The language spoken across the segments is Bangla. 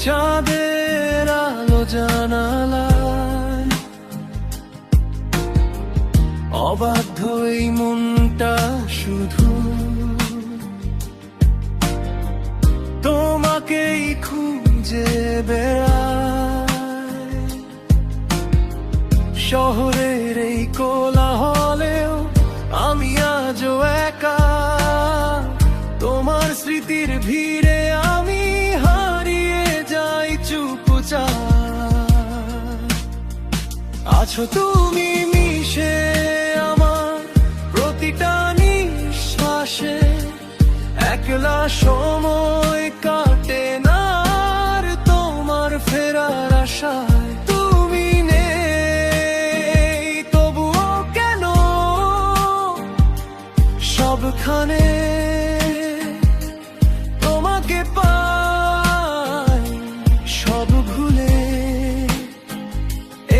চাঁদের আলো জানালায় অবাধ্য এই মনটা শুধু তোমাকেই খুঁজে বেড়ায়। শহরের এই কোলাহলেও আমি আজও একা, তোমার স্মৃতির ভিড়ে আমি হারিয়ে যাই চুপচাপ। আছো তুমি মিশে আমার প্রতিটা নিঃশ্বাসে, একলা সময় কাটে না আর তোমার ফেরার আশায়। তুমি নেই তবুও কেন সবখানে তোমাকে পাই, সব ভুলে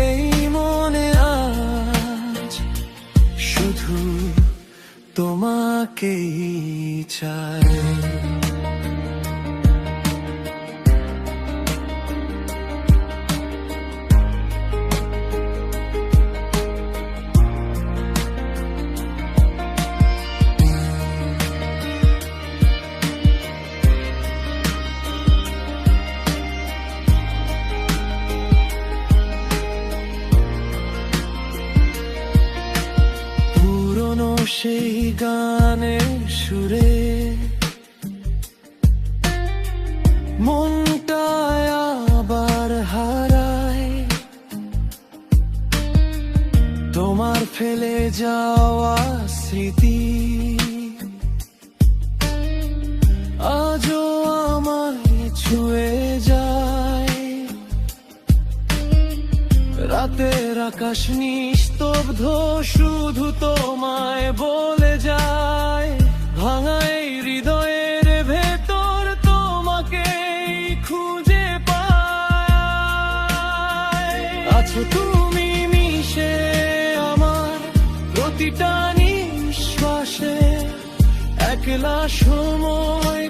এই মনে আজ শুধু তোমাকেই চাই। পুরনো সেই গানের সুরে মনটায় আবার হারায়, তোমার ফেলে যাওয়া স্মৃতি আজও আমায় ছুঁয়ে যায়। রাতের আকাশ নিস্তব্ধ, শুধু তোমায় বলে যায়। ভাঙা এই হৃদয়ের ভেতর তোমাকেই খুঁজে পাই। আছো তুমি মিশে আমার প্রতিটা নিঃশ্বাসে, একলা সময়